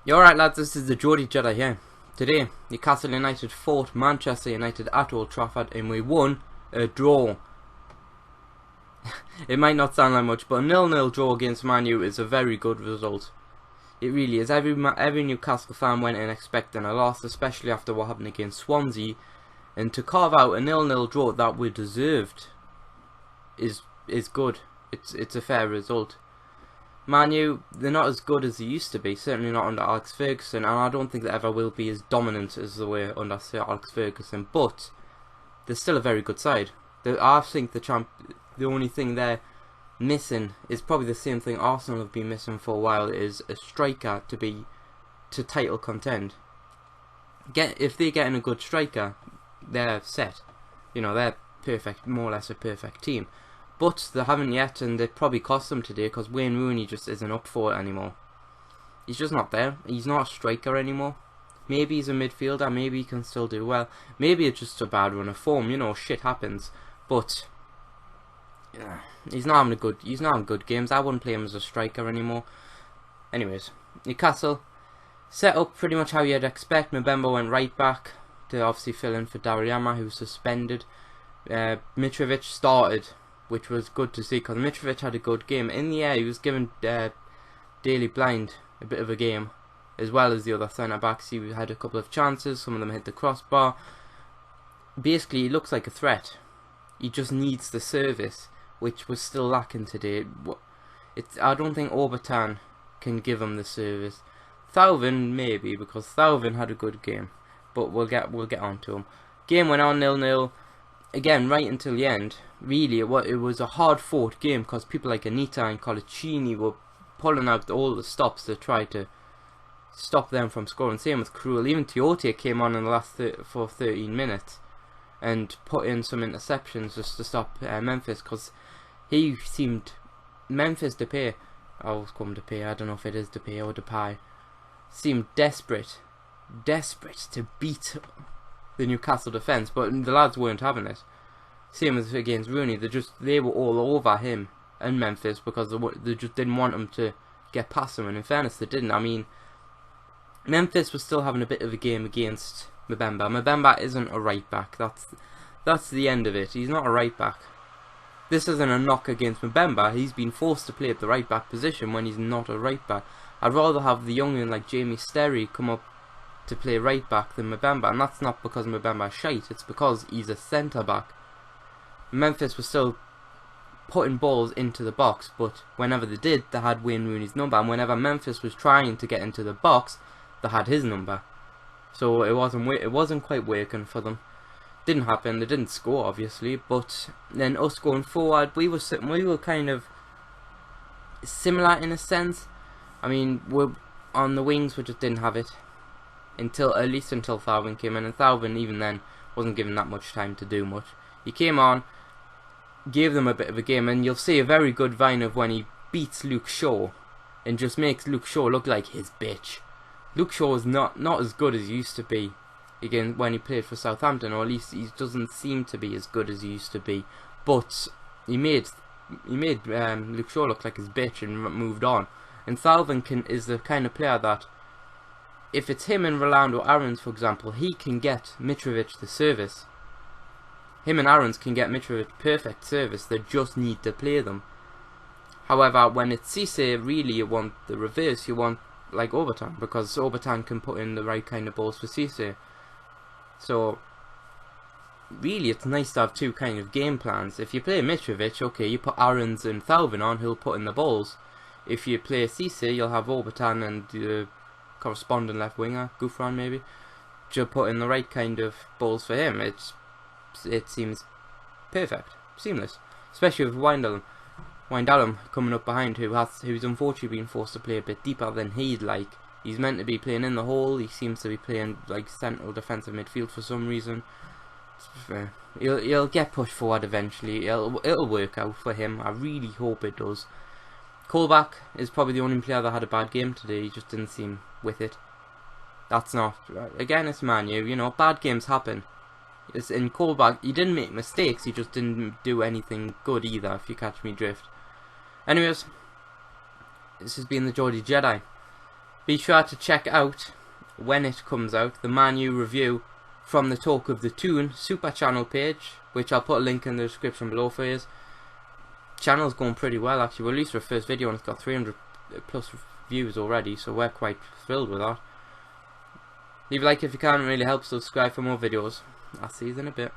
You alright lads, this is the GeordieJedi here. Today, Newcastle United fought Manchester United at Old Trafford and we won a draw. It might not sound like much, but a 0-0 draw against Man U is a very good result. It really is. Every Newcastle fan went in expecting a loss, especially after what happened against Swansea. And to carve out a 0-0 draw that we deserved is good. It's a fair result. Man U, they're not as good as they used to be, certainly not under Alex Ferguson, and I don't think they ever will be as dominant as they were under Sir Alex Ferguson, but they're still a very good side. I think the only thing they're missing is probably the same thing Arsenal have been missing for a while, is a striker to title contend. If they're getting a good striker, they're set. You know, they're perfect, more or less a perfect team. But they haven't yet, and it probably cost them today because Wayne Rooney just isn't up for it anymore. He's just not there. He's not a striker anymore. Maybe he's a midfielder, maybe he can still do well. Maybe it's just a bad run of form, you know, shit happens. But yeah, he's not having good games. I wouldn't play him as a striker anymore. Anyways, Newcastle set up pretty much how you'd expect. Mbemba went right back to obviously fill in for Dariyama, who was suspended. Mitrovic started, which was good to see because Mitrovic had a good game. In the air, he was giving Daley Blind a bit of a game, as well as the other centre backs. He had a couple of chances, some of them hit the crossbar. Basically, he looks like a threat. He just needs the service, which was still lacking today. I don't think Obertan can give him the service. Thauvin maybe, because Thauvin had a good game, but we'll get on to him. Game went on 0-0. Again, right until the end. Really, it was a hard-fought game because people like Anita and Colaccini were pulling out all the stops to try to stop them from scoring. Same with Krul. Even Tiote came on in the last for 13 minutes and put in some interceptions just to stop Memphis, because he seemed... Memphis Depay, I always call him Depay, I don't know if it is Depay or Depay, seemed desperate to beat the Newcastle defence, but the lads weren't having it. Same as against Rooney, they were all over him and Memphis because they just didn't want him to get past him, and in fairness they didn't. I mean, Memphis was still having a bit of a game against Mbemba. Mbemba isn't a right back, that's the end of it. He's not a right back. This isn't a knock against Mbemba, he's been forced to play at the right back position when he's not a right back. I'd rather have the young'un like Jamie Sterry come up to play right back than Mbemba, and that's not because Mbemba is shite, it's because he's a centre back. Memphis was still putting balls into the box, but whenever they did, they had Wayne Rooney's number, and whenever Memphis was trying to get into the box, they had his number. So it wasn't quite working for them. Didn't happen. They didn't score, obviously, but then us going forward, we were kind of similar in a sense. I mean, we're on the wings, we just didn't have it at least until Thauvin came in, and Thauvin even then wasn't given that much time to do much. He came on, gave them a bit of a game, and you'll see a very good vine of when he beats Luke Shaw and just makes Luke Shaw look like his bitch. Luke Shaw is not as good as he used to be again when he played for Southampton, or at least he doesn't seem to be as good as he used to be, but he made Luke Shaw look like his bitch and moved on. And Thauvin is the kind of player that, if it's him and Rolando Aarons, for example, he can get Mitrovic the service. Him and Aarons can get Mitrovic perfect service, they just need to play them. However, when it's Cisse, really you want the reverse, you want like Obertan, because Obertan can put in the right kind of balls for Cisse. So, really it's nice to have two kind of game plans. If you play Mitrovic, okay, you put Aarons and Thauvin on, he'll put in the balls. If you play Cisse, you'll have Obertan and the corresponding left winger, Gouffran maybe, to put in the right kind of balls for him. It seems perfect, seamless, especially with Wijnaldum coming up behind, who's unfortunately been forced to play a bit deeper than he'd like. He's meant to be playing in the hole, he seems to be playing like central defensive midfield for some reason. He'll get pushed forward eventually, it'll work out for him, I really hope it does. Colback is probably the only player that had a bad game today, he just didn't seem with it. That's not, again it's Man U, you know, bad games happen. It's in Colback, he didn't make mistakes, he just didn't do anything good either, if you catch me drift. Anyways, this has been the GeordieJedi. Be sure to check out, when it comes out, the Man U review from the Talk of the Toon Super Channel page, which I'll put a link in the description below for you. Channel's going pretty well actually. We released our first video and it's got 300 plus views already, so we're quite thrilled with that. Leave a like if you can, it really helps. Subscribe for more videos. I'll see you in a bit.